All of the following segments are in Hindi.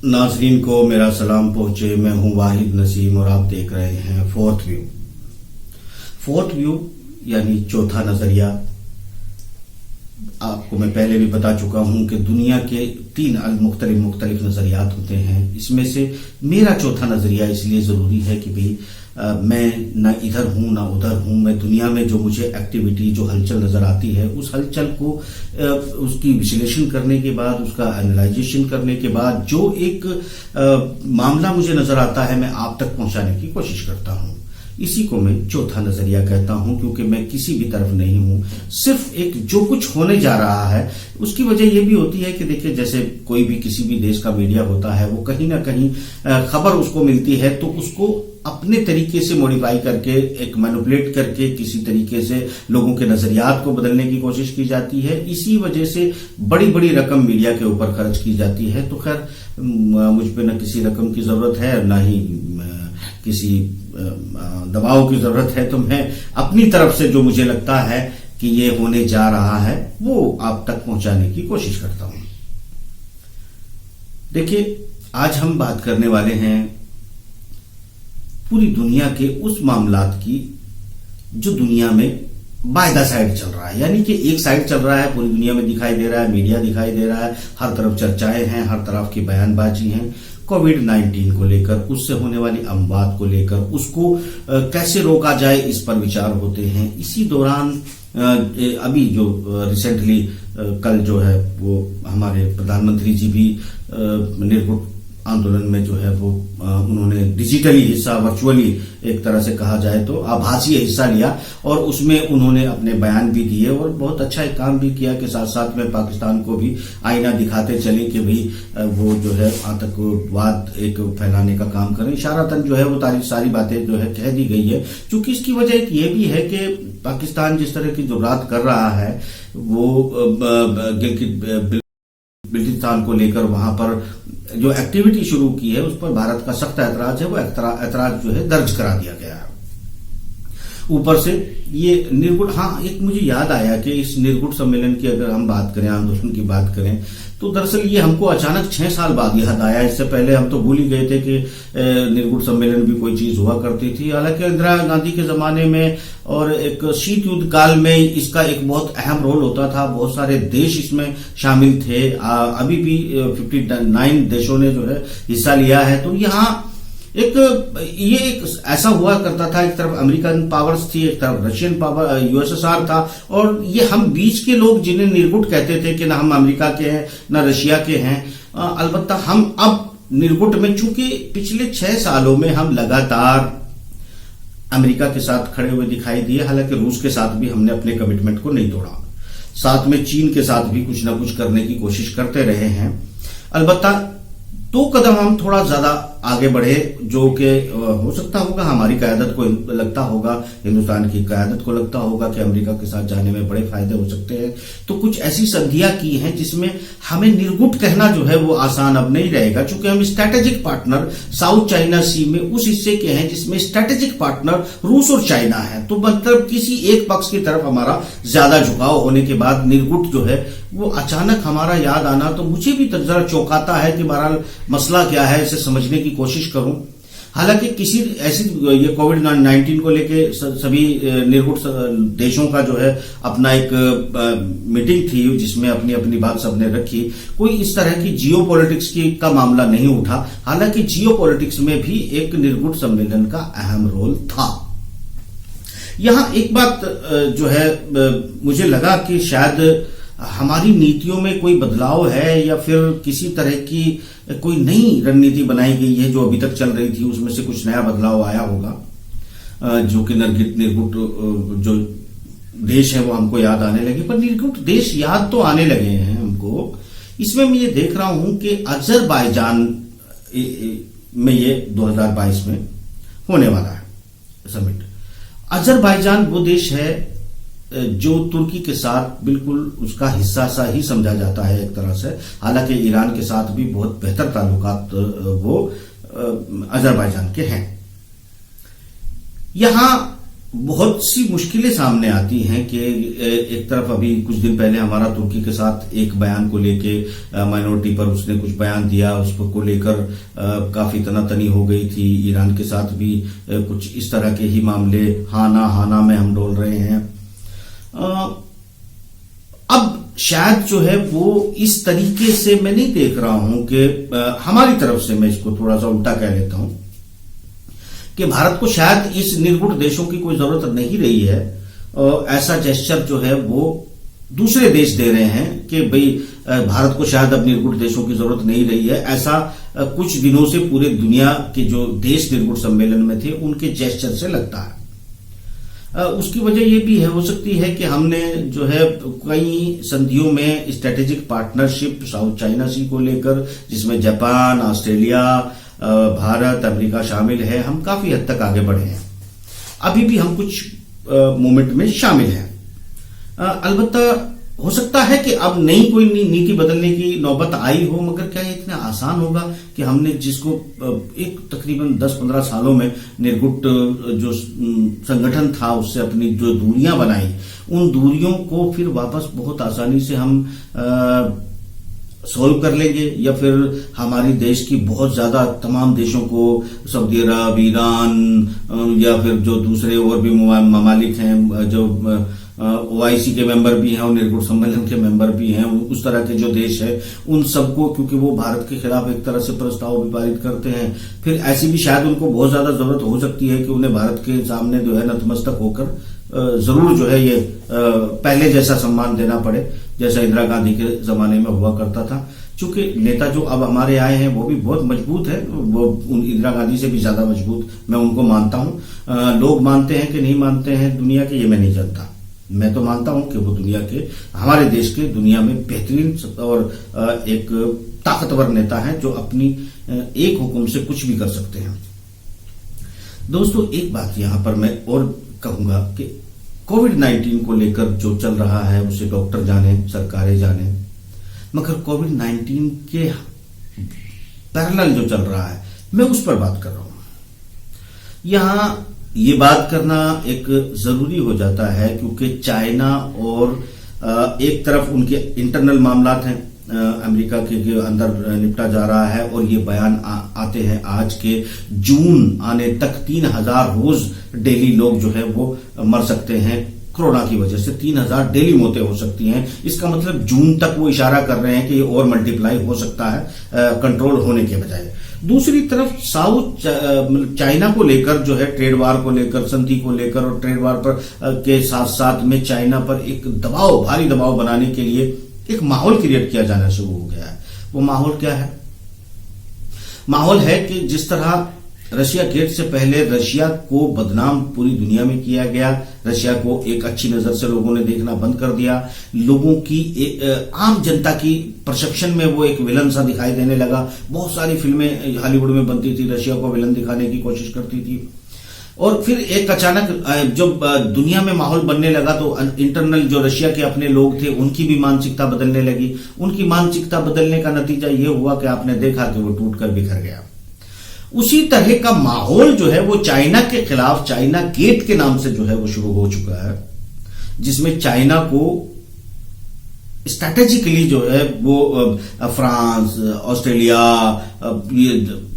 नाजरीन को मेरा सलाम पहुंचे। मैं हूं वाहिद नसीम और आप देख रहे हैं फोर्थ व्यू। फोर्थ व्यू यानी चौथा नजरिया। आपको मैं पहले भी बता चुका हूं कि दुनिया के 3 मुख्तलिफ नजरियात होते हैं। इसमें से मेरा चौथा नजरिया इसलिए जरूरी है कि भाई मैं ना इधर हूं ना उधर हूं। मैं दुनिया में जो मुझे एक्टिविटी, जो हलचल नजर आती है, उस हलचल को उसकी विश्लेषण करने के बाद, उसका एनालाइजेशन करने के बाद जो एक मामला मुझे नजर आता है, मैं आप तक पहुंचाने की कोशिश करता हूं। इसी को मैं चौथा नजरिया कहता हूं, क्योंकि मैं किसी भी तरफ नहीं हूं। सिर्फ एक जो कुछ होने जा रहा है उसकी वजह यह भी होती है कि देखिए, जैसे कोई भी किसी भी देश का मीडिया होता है, वो कहीं ना कहीं खबर उसको मिलती है तो उसको अपने तरीके से मॉडिफाई करके, एक मैनिपुलेट करके किसी तरीके से लोगों के नजरियात को बदलने की कोशिश की जाती है। इसी वजह से बड़ी बड़ी रकम मीडिया के ऊपर खर्च की जाती है। तो खैर, मुझ पे न किसी रकम की जरूरत है, ना ही किसी दबाव की जरूरत है। तो मैं अपनी तरफ से जो मुझे लगता है कि ये होने जा रहा है वो आप तक पहुंचाने की कोशिश करता हूं। देखिए, आज हम बात करने वाले हैं पूरी दुनिया के उस मामलात की जो दुनिया में बाय द साइड चल रहा है। यानी कि एक साइड चल रहा है, पूरी दुनिया में दिखाई दे रहा है, मीडिया दिखाई दे रहा है, हर तरफ चर्चाएं हैं, हर तरफ की बयानबाजी है। कोविड-19 को लेकर, उससे होने वाली अमवात को लेकर, उसको कैसे रोका जाए, इस पर विचार होते हैं। इसी दौरान अभी जो रिसेंटली कल जो है वो हमारे प्रधानमंत्री जी भी निर्गुट आंदोलन में जो है वो उन्होंने डिजिटली हिस्सा, वर्चुअली एक तरह से कहा जाए तो आभासी हिस्सा लिया, और उसमें उन्होंने अपने बयान भी दिए और बहुत अच्छा एक काम भी किया कि साथ साथ में पाकिस्तान को भी आईना दिखाते चले कि भाई वो जो है आतंकवाद एक फैलाने का काम करें। इशारतन जो है वो सारी बातें जो है कह दी गई है। चूंकि इसकी वजह एक ये भी है कि पाकिस्तान जिस तरह की जुर्रात कर रहा है, वो बिल्तिस्तान को लेकर वहां पर जो एक्टिविटी शुरू की है उस पर भारत का सख्त ऐतराज है। वो ऐतराज जो है दर्ज करा दिया गया है। ऊपर से ये निर्गुट, हाँ, एक मुझे याद आया कि इस निर्गुट सम्मेलन की अगर हम बात करें, आंदोलन की बात करें, तो दरअसल ये हमको अचानक 6 साल बाद याद आया। इससे पहले हम तो भूल ही गए थे कि निर्गुट सम्मेलन भी कोई चीज हुआ करती थी। हालांकि इंदिरा गांधी के जमाने में और एक शीत युद्ध काल में इसका एक बहुत अहम रोल होता था। बहुत सारे देश इसमें शामिल थे। अभी भी 59 देशों ने जो है हिस्सा लिया है। तो यहाँ ये एक ऐसा हुआ करता था, एक तरफ अमेरिकन पावर्स थी, एक तरफ रशियन पावर, यूएसएसआर था, और ये हम बीच के लोग जिन्हें निर्गुट कहते थे कि ना हम अमेरिका के हैं ना रशिया के हैं। अलबत्ता हम अब निर्गुट में, चूंकि पिछले 6 सालों में हम लगातार अमेरिका के साथ खड़े हुए दिखाई दिए। हालांकि रूस के साथ भी हमने अपने कमिटमेंट को नहीं तोड़ा, साथ में चीन के साथ भी कुछ ना कुछ करने की कोशिश करते रहे हैं। अलबत्ता 2 कदम हम थोड़ा ज्यादा आगे बढ़े, जो कि हो सकता होगा हमारी क़यादत को लगता होगा, हिंदुस्तान की क़यादत को लगता होगा कि अमेरिका के साथ जाने में बड़े फायदे हो सकते हैं। तो कुछ ऐसी संधियां की हैं जिसमें हमें निर्गुट कहना जो है वो आसान अब नहीं रहेगा, क्योंकि हम स्ट्रैटेजिक पार्टनर साउथ चाइना सी में उस हिस्से के हैं जिसमें स्ट्रैटेजिक पार्टनर रूस और चाइना है। तो मतलब किसी एक पक्ष की तरफ हमारा ज्यादा झुकाव होने के बाद निर्गुट जो है वो अचानक हमारा याद आना तो मुझे भी जरा चौंकाता है कि बहरहाल मसला क्या है, इसे समझने की कोशिश करूं। हालांकि किसी ऐसी, ये कोविड-19 को लेके सभी निर्गुट देशों का जो है अपना एक मीटिंग थी जिसमें अपनी अपनी बात सबने रखी। कोई इस तरह की जियो पॉलिटिक्स का मामला नहीं उठा। हालांकि जियो पॉलिटिक्स में भी एक निर्गुट सम्मेलन का अहम रोल था। यहां एक बात जो है मुझे लगा कि शायद हमारी नीतियों में कोई बदलाव है, या फिर किसी तरह की कोई नई रणनीति बनाई गई है जो अभी तक चल रही थी, उसमें से कुछ नया बदलाव आया होगा, जो कि निर्गुट जो देश है वो हमको याद आने लगे। पर निर्गुट देश याद तो आने लगे हैं हमको। इसमें मैं ये देख रहा हूं कि अजरबैजान में ये 2022 में होने वाला है समिट। अजरबैजान वो देश है जो तुर्की के साथ बिल्कुल उसका हिस्सा सा ही समझा जाता है एक तरह से। हालांकि ईरान के साथ भी बहुत बेहतर ताल्लुकात वो अजरबैजान के हैं। यहां बहुत सी मुश्किलें सामने आती हैं कि एक तरफ अभी कुछ दिन पहले हमारा तुर्की के साथ एक बयान को लेके माइनॉरिटी पर उसने कुछ बयान दिया, उस पर को लेकर काफी तनातनी हो गई थी। ईरान के साथ भी कुछ इस तरह के ही मामले हाँ ना में हम डोल रहे हैं। अब शायद जो है वो इस तरीके से मैं नहीं देख रहा हूं कि हमारी तरफ से, मैं इसको थोड़ा सा उल्टा कह लेता हूं कि भारत को शायद इस निर्गुण देशों की कोई जरूरत नहीं रही है। ऐसा जेस्चर जो है वो दूसरे देश दे रहे हैं कि भाई भारत को शायद अब निर्गुण देशों की जरूरत नहीं रही है। ऐसा कुछ दिनों से पूरे दुनिया के जो देश निर्गुण सम्मेलन में थे उनके जेस्चर से लगता है। उसकी वजह यह भी है, हो सकती है कि हमने जो है कई संधियों में स्ट्रेटेजिक पार्टनरशिप साउथ चाइना सी को लेकर, जिसमें जापान, ऑस्ट्रेलिया, भारत, अमेरिका शामिल है, हम काफी हद तक आगे बढ़े हैं। अभी भी हम कुछ मूवमेंट में शामिल हैं। अलबत्ता हो सकता है कि अब नई कोई नीति बदलने की नौबत आई हो, मगर क्या ये इतना आसान होगा कि हमने जिसको एक तकरीबन 10-15 सालों में निर्गुट जो संगठन था उससे अपनी जो दूरियां बनाई, उन दूरियों को फिर वापस बहुत आसानी से हम सॉल्व कर लेंगे, या फिर हमारी देश की बहुत ज्यादा तमाम देशों को, सऊदी अरब, ईरान या फिर जो दूसरे और भी ममालिक हैं जो OIC के मेंबर भी हैं और निर्गुण सम्मेलन के मेंबर भी हैं, उस तरह के जो देश है उन सबको, क्योंकि वो भारत के खिलाफ एक तरह से प्रस्ताव भी पारित करते हैं, फिर ऐसी भी शायद उनको बहुत ज्यादा जरूरत हो सकती है कि उन्हें भारत के सामने जो है नतमस्तक होकर जरूर जो है ये पहले जैसा सम्मान देना पड़े जैसा इंदिरा गांधी के जमाने में हुआ करता था। चूंकि नेता जो अब हमारे आए हैं वो भी बहुत मजबूत है, वो इंदिरा गांधी से भी ज्यादा मजबूत मैं उनको मानता हूं। लोग मानते हैं कि नहीं मानते हैं दुनिया के, ये मैं नहीं जानता। मैं तो मानता हूं कि वो दुनिया के, हमारे देश के दुनिया में बेहतरीन और एक ताकतवर नेता है जो अपनी एक हुक्म से कुछ भी कर सकते हैं। दोस्तों, एक बात यहां पर मैं और कहूंगा कि कोविड-19 को लेकर जो चल रहा है उसे डॉक्टर जाने, सरकारें जाने, मगर कोविड-19 के पैरेलल जो चल रहा है मैं उस पर बात कर रहा हूं। यहां ये बात करना एक जरूरी हो जाता है क्योंकि चाइना और एक तरफ उनके इंटरनल मामलात हैं, अमेरिका के अंदर निपटा जा रहा है, और ये बयान आते हैं आज के जून आने तक 3000 रोज डेली लोग जो है वो मर सकते हैं कोरोना की वजह से। 3000 डेली मौतें हो सकती हैं। इसका मतलब जून तक वो इशारा कर रहे हैं कि ये और मल्टीप्लाई हो सकता है कंट्रोल होने के बजाय। दूसरी तरफ साउथ चाइना को लेकर जो है ट्रेड वार को लेकर, संधि को लेकर और ट्रेड वार पर के साथ साथ में चाइना पर एक दबाव, भारी दबाव बनाने के लिए एक माहौल क्रिएट किया जाना शुरू हो गया है। वो माहौल क्या है? माहौल है कि जिस तरह रशिया गेट से पहले रशिया को बदनाम पूरी दुनिया में किया गया, रशिया को एक अच्छी नजर से लोगों ने देखना बंद कर दिया, लोगों की आम जनता की परसेप्शन में वो एक विलन सा दिखाई देने लगा। बहुत सारी फिल्में हॉलीवुड में बनती थी, रशिया को विलन दिखाने की कोशिश करती थी, और फिर एक अचानक जब दुनिया में माहौल बनने लगा तो इंटरनल जो रशिया के अपने लोग थे उनकी भी मानसिकता बदलने लगी। उनकी मानसिकता बदलने का नतीजा ये हुआ कि आपने देखा कि वो टूटकर बिखर गया। उसी तरह का माहौल जो है वो चाइना के खिलाफ चाइना गेट के नाम से जो है वो शुरू हो चुका है, जिसमें चाइना को स्ट्रैटेजिकली जो है वो फ्रांस, ऑस्ट्रेलिया,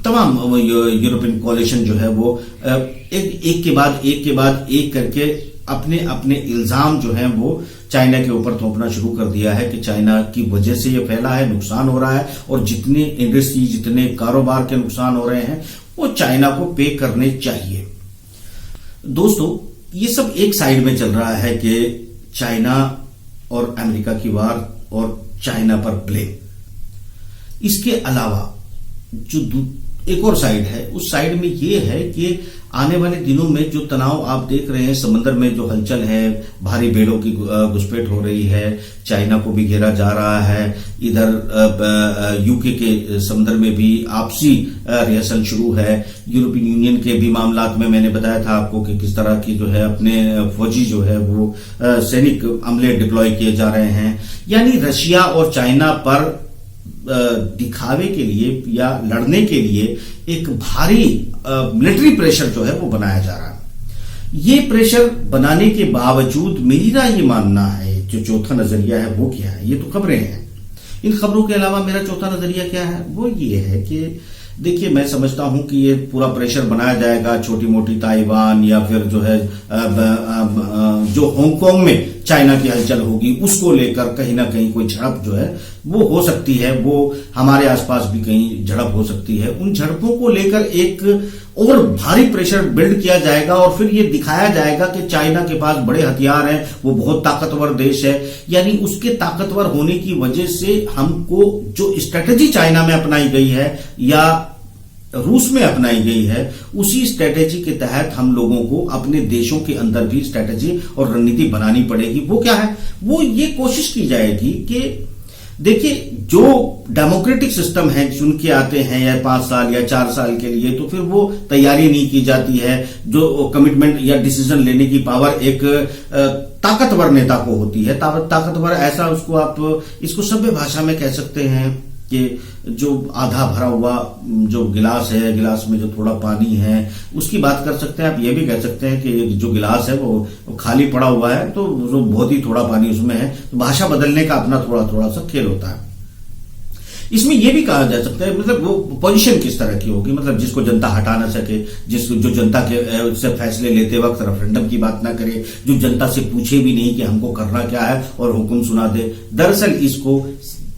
तमाम यूरोपियन कोalition जो है वो एक के बाद एक करके अपने अपने इल्जाम जो है वो चाइना के ऊपर थोपना शुरू कर दिया है कि चाइना की वजह से ये फैला है, नुकसान हो रहा है, और जितने इंडस्ट्री, जितने कारोबार के नुकसान हो रहे हैं वो चाइना को पे करने चाहिए। दोस्तों, ये सब एक साइड में चल रहा है कि चाइना और अमेरिका की वार और चाइना पर ब्लेम। इसके अलावा जो एक और साइड है, उस साइड में ये है कि आने वाले दिनों में जो तनाव आप देख रहे हैं, समंदर में जो हलचल है, भारी बेड़ों की घुसपैठ हो रही है, चाइना को भी घेरा जा रहा है, इधर यूके के समंदर में भी आपसी रिहर्सल शुरू है, यूरोपियन यूनियन के भी मामलात में मैंने बताया था आपको कि किस तरह की जो है अपने फौजी जो है वो सैनिक अमले डिप्लॉय किए जा रहे हैं। यानी रशिया और चाइना पर दिखावे के लिए या लड़ने के लिए एक भारी मिलिट्री प्रेशर जो है वो बनाया जा रहा है। ये प्रेशर बनाने के बावजूद मेरा ये मानना है, जो चौथा नजरिया है वो क्या है, ये तो खबरें हैं, इन खबरों के अलावा मेरा चौथा नजरिया क्या है वो ये है कि देखिए, मैं समझता हूं कि ये पूरा प्रेशर बनाया जाएगा छोटी मोटी ताइवान या फिर जो है जो हांगकांग में चाइना की हलचल होगी उसको लेकर कहीं ना कहीं कोई झड़प जो है वो हो सकती है, वो हमारे आसपास भी कहीं झड़प हो सकती है। उन झड़पों को लेकर एक और भारी प्रेशर बिल्ड किया जाएगा और फिर ये दिखाया जाएगा कि चाइना के पास बड़े हथियार हैं, वो बहुत ताकतवर देश है। यानी उसके ताकतवर होने की वजह से हमको जो स्ट्रेटेजी चाइना में अपनाई गई है या रूस में अपनाई गई है, उसी स्ट्रेटेजी के तहत हम लोगों को अपने देशों के अंदर भी स्ट्रेटेजी और रणनीति बनानी पड़ेगी। वो क्या है, वो ये कोशिश की जाएगी कि देखिए, जो डेमोक्रेटिक सिस्टम है चुन के आते हैं या 5 साल या 4 साल के लिए, तो फिर वो तैयारी नहीं की जाती है। जो कमिटमेंट या डिसीजन लेने की पावर एक ताकतवर नेता को होती है, ताकतवर ऐसा उसको आप इसको सभ्य भाषा में कह सकते हैं कि जो आधा भरा हुआ जो गिलास है, गिलास में जो थोड़ा पानी है, उसकी बात कर सकते हैं। आप ये भी कह सकते हैं कि जो गिलास है वो खाली पड़ा हुआ है, तो जो बहुत ही थोड़ा पानी उसमें है, तो भाषा बदलने का अपना थोड़ा थोड़ा सा खेल होता है। इसमें यह भी कहा जा सकता है, मतलब वो पोजीशन किस तरह की होगी, मतलब जिसको जनता हटा ना सके, जो जनता के से फैसले लेते वक्त रेफरेंडम की बात ना करे, जो जनता से पूछे भी नहीं कि हमको करना क्या है और हुक्म सुना दे। दरअसल इसको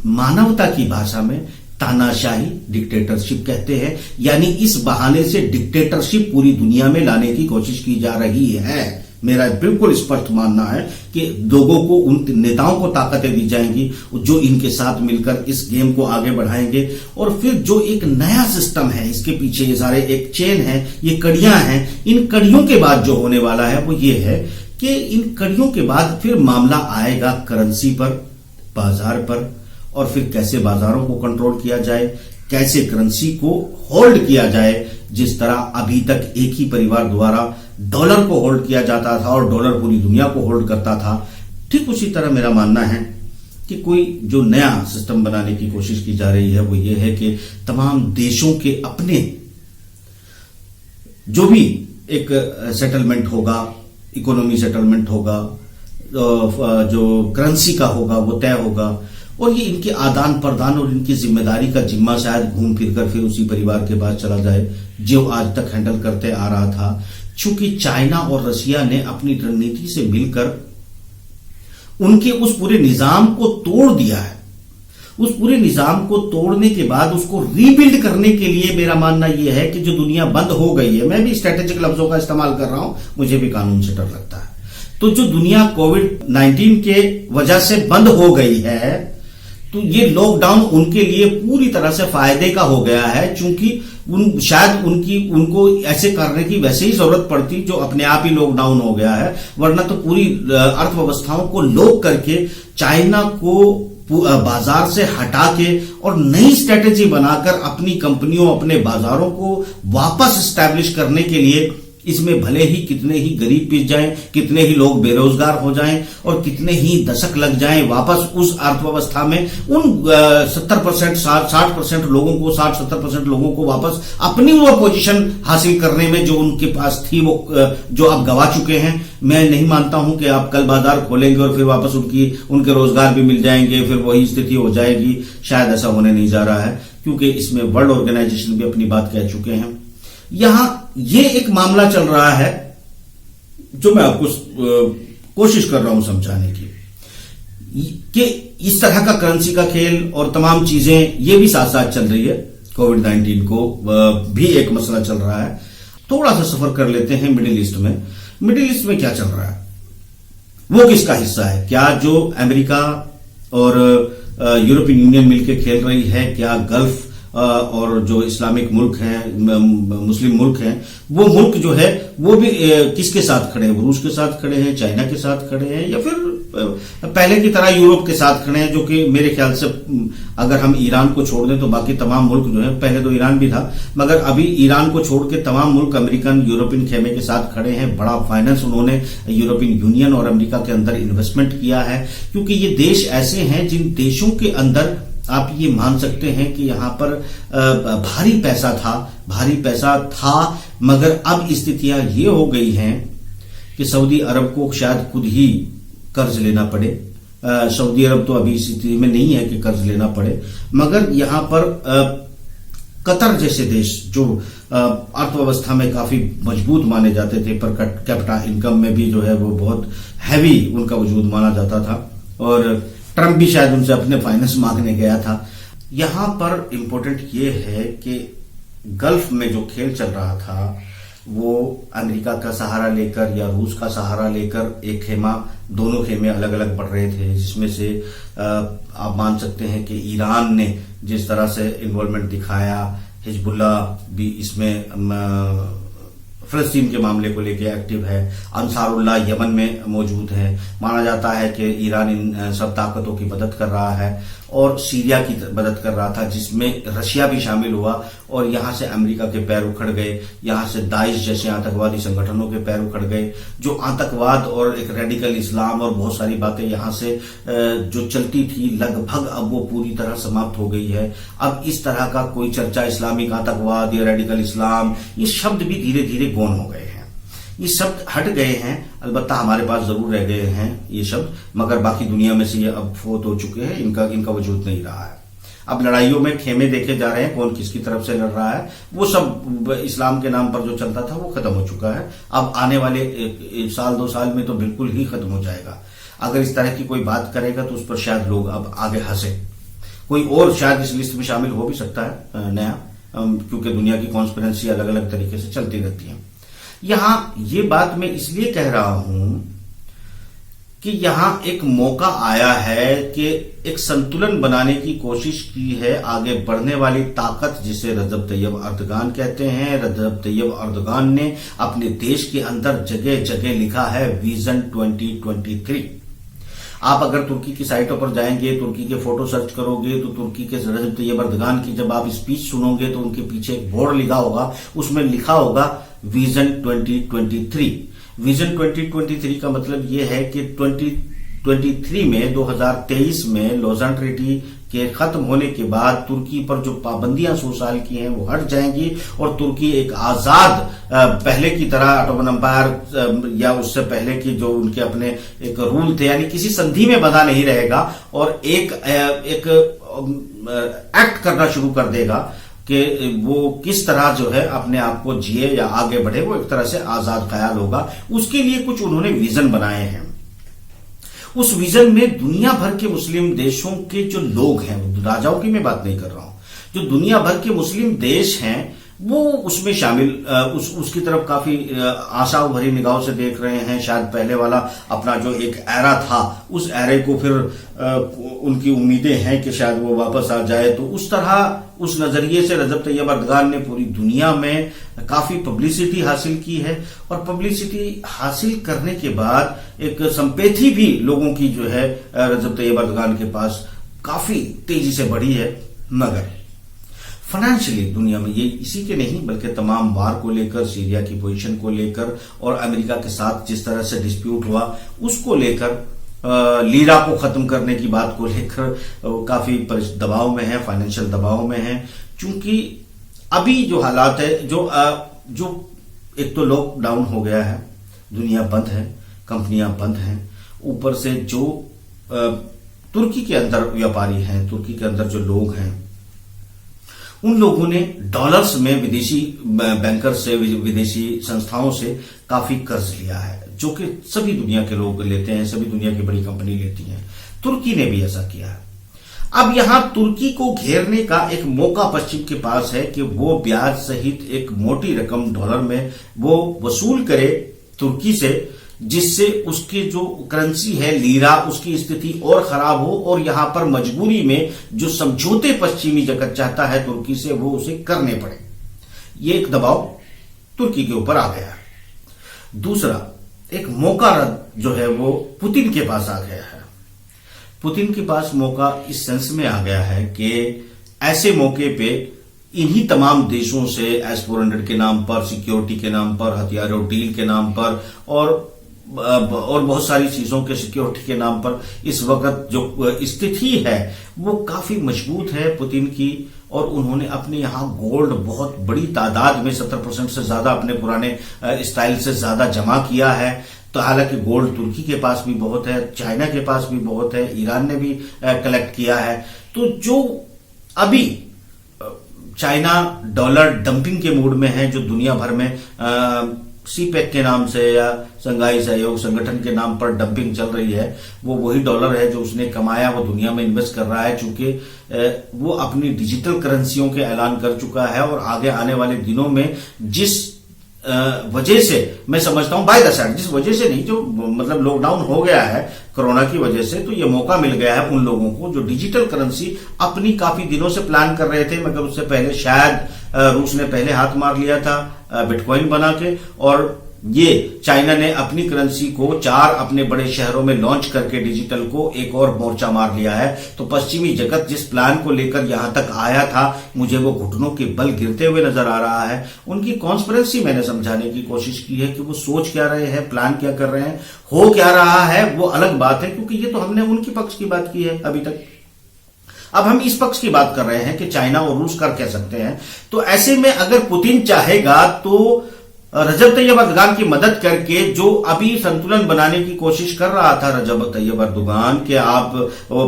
मानवता की भाषा में तानाशाही डिक्टेटरशिप कहते हैं। यानी इस बहाने से डिक्टेटरशिप पूरी दुनिया में लाने की कोशिश की जा रही है। मेरा बिल्कुल स्पष्ट मानना है कि लोगों को, उन नेताओं को ताकतें दी जाएंगी जो इनके साथ मिलकर इस गेम को आगे बढ़ाएंगे। और फिर जो एक नया सिस्टम है, इसके पीछे ये सारे एक चेन है, ये कड़ियां हैं। इन कड़ियों के बाद जो होने वाला है वो ये है कि इन कड़ियों के बाद फिर मामला आएगा करेंसी पर, बाजार पर, और फिर कैसे बाजारों को कंट्रोल किया जाए, कैसे करेंसी को होल्ड किया जाए। जिस तरह अभी तक एक ही परिवार द्वारा डॉलर को होल्ड किया जाता था और डॉलर पूरी दुनिया को होल्ड करता था, ठीक उसी तरह मेरा मानना है कि कोई जो नया सिस्टम बनाने की कोशिश की जा रही है वो ये है कि तमाम देशों के अपने जो भी एक सेटलमेंट होगा, इकोनॉमी सेटलमेंट होगा, जो करेंसी का होगा वो तय होगा, और ये इनके आदान प्रदान और इनकी जिम्मेदारी का जिम्मा शायद घूम फिरकर फिर उसी परिवार के पास चला जाए जो आज तक हैंडल करते आ रहा था। चूंकि चाइना और रशिया ने अपनी रणनीति से मिलकर उनके उस पूरे निजाम को तोड़ दिया है। उस पूरे निजाम को तोड़ने के बाद उसको रीबिल्ड करने के लिए मेरा मानना यह है कि जो दुनिया बंद हो गई है, मैं भी स्ट्रेटेजिक लफ्जों का इस्तेमाल कर रहा हूं, मुझे भी कानून से डर लगता है, तो जो दुनिया कोविड-19 के वजह से बंद हो गई है, तो ये लॉकडाउन उनके लिए पूरी तरह से फायदे का हो गया है। चूंकि शायद उनको ऐसे करने की वैसे ही जरूरत पड़ती जो अपने आप ही लॉकडाउन हो गया है, वरना तो पूरी अर्थव्यवस्थाओं को लॉक करके चाइना को बाजार से हटा के और नई स्ट्रेटेजी बनाकर अपनी कंपनियों, अपने बाजारों को वापस स्टैब्लिश करने के लिए, इसमें भले ही कितने ही गरीब पिस जाएं, कितने ही लोग बेरोजगार हो जाएं और कितने ही दशक लग जाएं वापस उस अर्थव्यवस्था में उन 70% 60% लोगों को 60-70% लोगों को वापस अपनी वो पोजीशन हासिल करने में जो उनके पास थी वो जो अब गवा चुके हैं। मैं नहीं मानता हूं कि आप कल बाजार खोलेंगे और फिर वापस उनके रोजगार भी मिल जाएंगे, फिर वही स्थिति हो जाएगी। शायद ऐसा होने नहीं जा रहा है, क्योंकि इसमें वर्ल्ड ऑर्गेनाइजेशन भी अपनी बात कह चुके हैं। यहां ये एक मामला चल रहा है जो मैं आपको कोशिश कर रहा हूं समझाने की कि इस तरह का करेंसी का खेल और तमाम चीजें ये भी साथ साथ चल रही है। कोविड-19 को भी एक मसला चल रहा है। थोड़ा सा सफर कर लेते हैं मिडिल ईस्ट में। मिडिल ईस्ट में क्या चल रहा है, वो किसका हिस्सा है? क्या जो अमेरिका और यूरोपियन यूनियन मिलकर खेल रही है, क्या गल्फ और जो इस्लामिक मुल्क हैं, मुस्लिम मुल्क हैं, वो मुल्क जो है वो भी किसके साथ खड़े हैं? वो रूस के साथ खड़े हैं, चाइना के साथ खड़े हैं, या फिर पहले की तरह यूरोप के साथ खड़े हैं? जो कि मेरे ख्याल से अगर हम ईरान को छोड़ दें तो बाकी तमाम मुल्क जो है, पहले तो ईरान भी था मगर अभी ईरान को छोड़ के तमाम मुल्क अमेरिकन यूरोपियन खेमे के साथ खड़े हैं। बड़ा फाइनेंस उन्होंने यूरोपियन यूनियन और अमेरिका के अंदर इन्वेस्टमेंट किया है, क्योंकि ये देश ऐसे हैं जिन देशों के अंदर आप ये मान सकते हैं कि यहां पर भारी पैसा था, मगर अब स्थितियां ये हो गई हैं कि सऊदी अरब को शायद खुद ही कर्ज लेना पड़े। सऊदी अरब तो अभी इस स्थिति में नहीं है कि कर्ज लेना पड़े, मगर यहां पर कतर जैसे देश जो अर्थव्यवस्था में काफी मजबूत माने जाते थे, पर कैपिटा इनकम में भी जो है वो बहुत हैवी उनका वजूद माना जाता था, और ट्रंप भी शायद उनसे अपने फाइनेंस मांगने गया था। यहां पर इंपॉर्टेंट ये है कि गल्फ में जो खेल चल रहा था वो अमेरिका का सहारा लेकर या रूस का सहारा लेकर एक खेमा, दोनों खेमे अलग अलग बढ़ रहे थे, जिसमें से आप मान सकते हैं कि ईरान ने जिस तरह से इन्वॉल्वमेंट दिखाया, हिजबुल्ला भी इसमें फिलिस्तीन के मामले को लेकर एक्टिव है, अंसारुल्लाह यमन में मौजूद है, माना जाता है कि ईरान इन सब ताकतों की मदद कर रहा है, और सीरिया की मदद कर रहा था जिसमें रशिया भी शामिल हुआ, और यहां से अमेरिका के पैर उखड़ गए, यहां से दाइश जैसे आतंकवादी संगठनों के पैर उखड़ गए। जो आतंकवाद और एक रेडिकल इस्लाम और बहुत सारी बातें यहां से जो चलती थी, लगभग अब वो पूरी तरह समाप्त हो गई है। अब इस तरह का कोई चर्चा इस्लामिक आतंकवाद या रेडिकल इस्लाम, ये शब्द भी धीरे धीरे गौण हो गए हैं, ये शब्द हट गए हैं। अलबत्ता हमारे पास जरूर रह गए हैं ये शब्द, मगर बाकी दुनिया में से ये अब फोत हो चुके हैं, इनका वजूद नहीं रहा है। अब लड़ाइयों में खेमे देखे जा रहे हैं, कौन किसकी तरफ से लड़ रहा है, वो सब इस्लाम के नाम पर जो चलता था वो खत्म हो चुका है। अब आने वाले एक साल 2 साल में तो बिल्कुल ही खत्म हो जाएगा। अगर इस तरह की कोई बात करेगा तो उस पर शायद लोग अब आगे हंसे। कोई और शायद इस लिस्ट में शामिल हो भी सकता है नया, क्योंकि दुनिया की कॉन्स्पिरेंसी अलग अलग तरीके से चलती रहती है। यहां ये बात मैं इसलिए कह रहा हूं कि यहां एक मौका आया है कि एक संतुलन बनाने की कोशिश की है आगे बढ़ने वाली ताकत, जिसे रजब तैयब अर्दगान कहते हैं। रजब तैयब अर्दगान ने अपने देश के अंदर जगह जगह लिखा है विजन 2023। आप अगर तुर्की की साइटों पर जाएंगे, तुर्की के फोटो सर्च करोगे, तो तुर्की के रजब तैयब अर्दगान की जब आप स्पीच सुनोगे तो उनके पीछे एक बोर्ड लिखा होगा, उसमें लिखा होगा विजन 2023। विजन 2023 का मतलब यह है कि 2023 में 2023 में लॉज़ान ट्रीटी के खत्म होने के बाद तुर्की पर जो पाबंदियां 100 साल की हैं वो हट जाएंगी, और तुर्की एक आजाद पहले की तरह ऑटोमन एम्पायर या उससे पहले की जो उनके अपने एक रूल थे, यानी किसी संधि में बंधा नहीं रहेगा, और एक एक्ट करना शुरू कर देगा कि वो किस तरह जो है अपने आप को जिए या आगे बढ़े, वो एक तरह से आजाद ख्याल होगा। उसके लिए कुछ उन्होंने विजन बनाए हैं। उस विजन में दुनिया भर के मुस्लिम देशों के जो लोग हैं, राजाओं की मैं बात नहीं कर रहा हूं, जो दुनिया भर के मुस्लिम देश हैं वो उसमें शामिल उसकी तरफ काफी आशा भरी निगाहों से देख रहे हैं। शायद पहले वाला अपना जो एक एरा था, उस एरे को फिर उनकी उम्मीदें हैं कि शायद वो वापस आ जाए। तो उस तरह उस नजरिए से रजब तैयब अर्दगान ने पूरी दुनिया में काफी पब्लिसिटी हासिल की है, और पब्लिसिटी हासिल करने के बाद एक संपेथी भी लोगों की जो है रजब तैयब अर्दगान के पास काफी तेजी से बढ़ी है। मगर फाइनेंशियली दुनिया में ये इसी के नहीं बल्कि तमाम वार को लेकर, सीरिया की पोजीशन को लेकर और अमेरिका के साथ जिस तरह से डिस्प्यूट हुआ उसको लेकर, लीरा को खत्म करने की बात को लेकर काफी दबाव में है, फाइनेंशियल दबाव में है। चूंकि अभी जो हालात है, जो एक तो लॉकडाउन हो गया है, दुनिया बंद है, कंपनियां बंद हैं, ऊपर से जो तुर्की के अंदर व्यापारी हैं, तुर्की के अंदर जो लोग हैं, उन लोगों ने डॉलर्स में विदेशी बैंकर से, विदेशी संस्थाओं से काफी कर्ज लिया है, जो कि सभी दुनिया के लोग लेते हैं, सभी दुनिया की बड़ी कंपनी लेती हैं। तुर्की ने भी ऐसा किया है। अब यहां तुर्की को घेरने का एक मौका पश्चिम के पास है कि वो ब्याज सहित एक मोटी रकम डॉलर में वो वसूल करे तुर्की से, जिससे उसकी जो करेंसी है लीरा, उसकी स्थिति और खराब हो, और यहां पर मजबूरी में जो समझौते पश्चिमी जगत चाहता है तुर्की से, वो उसे करने पड़े। ये एक दबाव तुर्की के ऊपर आ गया है। दूसरा एक मौका जो है वो पुतिन के पास आ गया है। पुतिन के पास मौका इस सेंस में आ गया है कि ऐसे मौके पे इन्हीं तमाम देशों से S-400 के नाम पर, सिक्योरिटी के नाम पर, हथियारों डील के नाम पर और बहुत सारी चीजों के सिक्योरिटी के नाम पर इस वक्त जो स्थिति है वो काफी मजबूत है पुतिन की, और उन्होंने अपने यहाँ गोल्ड बहुत बड़ी तादाद में 70% से ज्यादा अपने पुराने स्टाइल से ज्यादा जमा किया है। तो हालांकि गोल्ड तुर्की के पास भी बहुत है, चाइना के पास भी बहुत है, ईरान ने भी कलेक्ट किया है। तो जो अभी चाइना डॉलर डंपिंग के मूड में है, जो दुनिया भर में सीपेक के नाम से या संघाई सहयोग संगठन के नाम पर डंपिंग चल रही है, वो वही डॉलर है जो उसने कमाया वो दुनिया में इन्वेस्ट कर रहा है, चूंकि वो अपनी डिजिटल करेंसियों के ऐलान कर चुका है। और आगे आने वाले दिनों में जिस वजह से मैं समझता हूं बाय द साइड, जिस वजह से नहीं, जो मतलब लॉकडाउन हो गया है कोरोना की वजह से, तो ये मौका मिल गया है उन लोगों को जो डिजिटल करेंसी अपनी काफी दिनों से प्लान कर रहे थे, मगर उससे पहले शायद रूस ने पहले हाथ मार लिया था बिटकॉइन बना के, और ये चाइना ने अपनी करेंसी को 4 अपने बड़े शहरों में लॉन्च करके डिजिटल को एक और मोर्चा मार लिया है। तो पश्चिमी जगत जिस प्लान को लेकर यहां तक आया था, मुझे वो घुटनों के बल गिरते हुए नजर आ रहा है। उनकी कॉन्स्पिरेंसी मैंने समझाने की कोशिश की है कि वो सोच क्या रहे हैं, प्लान क्या कर रहे हैं, हो क्या रहा है, वो अलग बात है, क्योंकि ये तो हमने उनकी पक्ष की बात की है अभी तक। अब हम इस पक्ष की बात कर रहे हैं कि चाइना और रूस कर कह सकते हैं। तो ऐसे में अगर पुतिन चाहेगा तो रजब तैयब अर्दोगान की मदद करके, जो अभी संतुलन बनाने की कोशिश कर रहा था रजब तैयब अर्दोगान, कि आप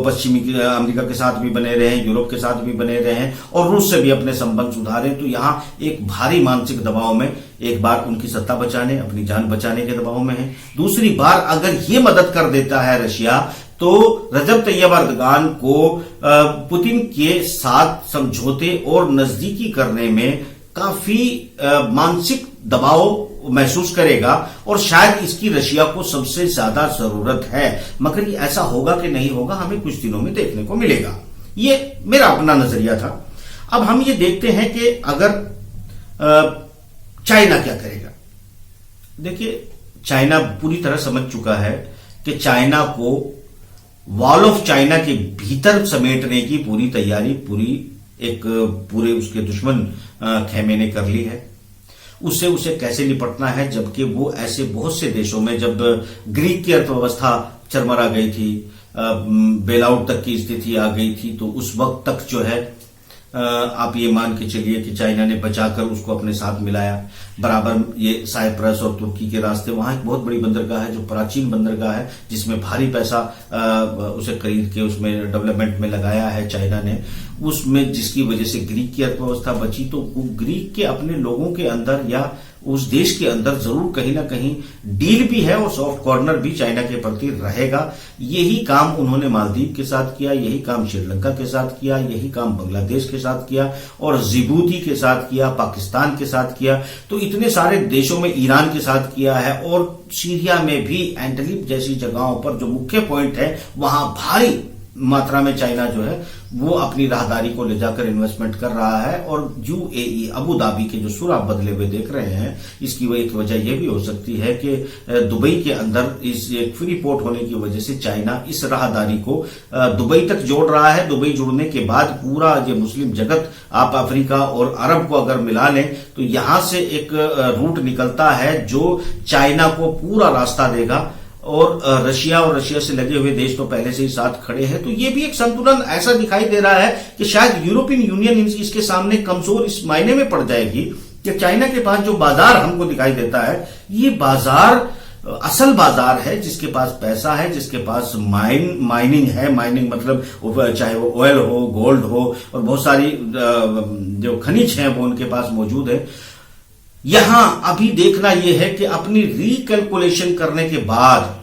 पश्चिमी अमेरिका के साथ भी बने रहें, यूरोप के साथ भी बने रहें और रूस से भी अपने संबंध सुधारें, तो यहां एक भारी मानसिक दबाव में, एक बार उनकी सत्ता बचाने, अपनी जान बचाने के दबाव में है। दूसरी बार अगर ये मदद कर देता है रशिया, तो रजब तैयब अर्दोगान को पुतिन के साथ समझौते और नजदीकी करने में काफी मानसिक दबाव महसूस करेगा, और शायद इसकी रशिया को सबसे ज्यादा जरूरत है। मगर ये ऐसा होगा कि नहीं होगा, हमें कुछ दिनों में देखने को मिलेगा। ये मेरा अपना नजरिया था। अब हम ये देखते हैं कि अगर चाइना क्या करेगा। देखिए, चाइना पूरी तरह समझ चुका है कि चाइना को वॉल ऑफ चाइना के भीतर समेटने की पूरी तैयारी पूरे उसके दुश्मन खेमे ने कर ली है। उससे उसे कैसे निपटना है, जबकि वो ऐसे बहुत से देशों में, जब ग्रीक की अर्थव्यवस्था चरमरा गई थी, बेलआउट तक की स्थिति आ गई थी, तो उस वक्त तक जो है आप ये मान के चलिए कि चाइना ने बचाकर उसको अपने साथ मिलाया। बराबर ये साइप्रस और तुर्की के रास्ते, वहां एक बहुत बड़ी बंदरगाह है जो प्राचीन बंदरगाह है, जिसमें भारी पैसा उसे खरीद के उसमें डेवलपमेंट में लगाया है चाइना ने, उसमें जिसकी वजह से ग्रीक की अर्थव्यवस्था बची। तो ग्रीक के अपने लोगों के अंदर या उस देश के अंदर जरूर कहीं ना कहीं डील भी है और सॉफ्ट कॉर्नर भी चाइना के प्रति रहेगा। यही काम उन्होंने मालदीव के साथ किया, यही काम श्रीलंका के साथ किया, यही काम बांग्लादेश के साथ किया और जिबूती के साथ किया, पाकिस्तान के साथ किया, तो इतने सारे देशों में, ईरान के साथ किया है। और सीरिया में भी एंटलिप जैसी जगहों पर जो मुख्य पॉइंट है, वहां भारी मात्रा में चाइना जो है वो अपनी राहदारी को ले जाकर इन्वेस्टमेंट कर रहा है। और यूएई, अबू धाबी के जो सुर आप बदले हुए देख रहे हैं, इसकी एक वजह यह भी हो सकती है कि दुबई के अंदर इस एक फ्री पोर्ट होने की वजह से चाइना इस राहदारी को दुबई तक जोड़ रहा है। दुबई जुड़ने के बाद पूरा ये मुस्लिम जगत, आप अफ्रीका और अरब को अगर मिला लें, तो यहां से एक रूट निकलता है जो चाइना को पूरा रास्ता देगा। और रशिया और रशिया से लगे हुए देश तो पहले से ही साथ खड़े हैं। तो ये भी एक संतुलन ऐसा दिखाई दे रहा है कि शायद यूरोपियन यूनियन इसके सामने कमजोर इस मायने में पड़ जाएगी कि चाइना के पास जो बाजार हमको दिखाई देता है, ये बाजार असल बाजार है, जिसके पास पैसा है, जिसके पास माइनिंग है। माइनिंग मतलब चाहे वो ऑयल हो, गोल्ड हो और बहुत सारी जो खनिज है वो उनके पास मौजूद है। यहां अभी देखना यह है कि अपनी रिकैलकुलेशन करने के बाद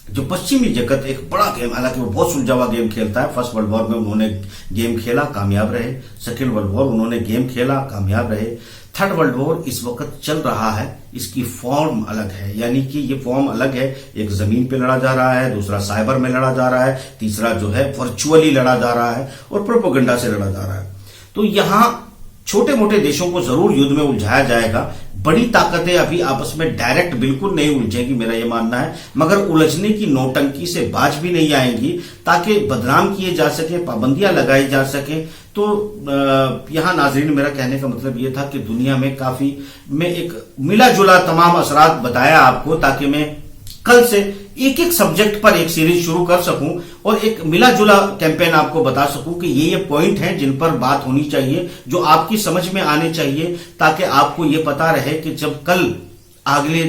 जो पश्चिमी जगत एक बड़ा गेम, हालांकि वो बहुत सुलझा हुआ गेम खेलता है। फर्स्ट वर्ल्ड वॉर में उन्होंने गेम खेला, कामयाब रहे। सेकेंड वर्ल्ड वॉर उन्होंने गेम खेला, कामयाब रहे। थर्ड वर्ल्ड वॉर इस वक्त चल रहा है, इसकी फॉर्म अलग है, यानी कि ये फॉर्म अलग है। एक जमीन पे लड़ा जा रहा है, दूसरा साइबर में लड़ा जा रहा है, तीसरा जो है वर्चुअली लड़ा जा रहा है और प्रोपेगेंडा से लड़ा जा रहा है। तो यहां छोटे मोटे देशों को जरूर युद्ध में उलझाया जाएगा। बड़ी ताकतें अभी आपस में डायरेक्ट बिल्कुल नहीं उलझेंगी, मेरा यह मानना है, मगर उलझने की नौटंकी से बाज भी नहीं आएंगी, ताकि बदनाम किए जा सके, पाबंदियां लगाई जा सके। तो यहां नाजरीन, मेरा कहने का मतलब यह था कि दुनिया में काफी, मैं एक मिला जुला तमाम असरात बताया आपको, ताकि मैं कल से एक एक सब्जेक्ट पर एक सीरीज शुरू कर सकूं और एक मिला जुला कैंपेन आपको बता सकूं कि ये पॉइंट हैं जिन पर बात होनी चाहिए, जो आपकी समझ में आने चाहिए, ताकि आपको ये पता रहे कि जब कल अगले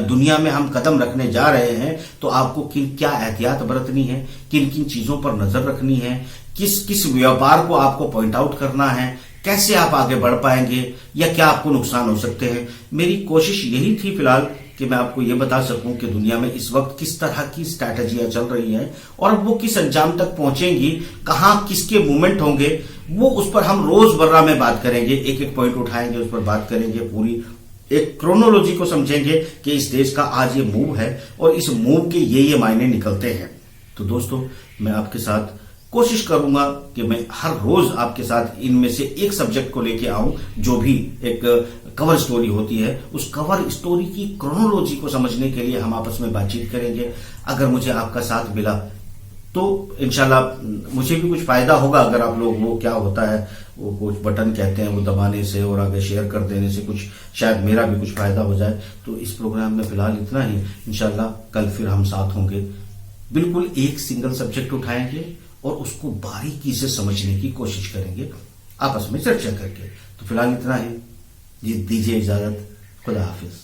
दुनिया में हम कदम रखने जा रहे हैं तो आपको क्या एहतियात बरतनी है, किन किन चीजों पर नजर रखनी है, किस किस व्यापार को आपको पॉइंट आउट करना है, कैसे आप आगे बढ़ पाएंगे या क्या आपको नुकसान हो सकते हैं। मेरी कोशिश यही थी फिलहाल कि मैं आपको ये बता सकूं कि दुनिया में इस वक्त किस तरह की स्ट्रैटेजियां चल रही हैं और वो किस अंजाम तक पहुंचेंगी, कहां किसके मूवमेंट होंगे, वो उस पर हम रोजमर्रा में बात करेंगे, एक एक पॉइंट उठाएंगे, उस पर बात करेंगे, पूरी एक क्रोनोलॉजी को समझेंगे कि इस देश का आज ये मूव है और इस मूव के ये मायने निकलते हैं। तो दोस्तों, मैं आपके साथ कोशिश करूंगा कि मैं हर रोज आपके साथ इनमें से एक सब्जेक्ट को लेके आऊं, जो भी एक कवर स्टोरी होती है, उस कवर स्टोरी की क्रोनोलॉजी को समझने के लिए हम आपस में बातचीत करेंगे। अगर मुझे आपका साथ मिला तो इंशाल्लाह मुझे भी कुछ फायदा होगा। अगर आप लोग, वो क्या होता है, वो कुछ बटन कहते हैं, वो दबाने से और आगे शेयर कर देने से कुछ शायद मेरा भी कुछ फायदा हो जाए। तो इस प्रोग्राम में फिलहाल इतना ही। इंशाल्लाह कल फिर हम साथ होंगे, बिल्कुल एक सिंगल सब्जेक्ट उठाएंगे और उसको बारीकी से समझने की कोशिश करेंगे, आपस में चर्चा करके। तो फिलहाल इतना ही, दीजिए इजाजत, खुदा हाफिज।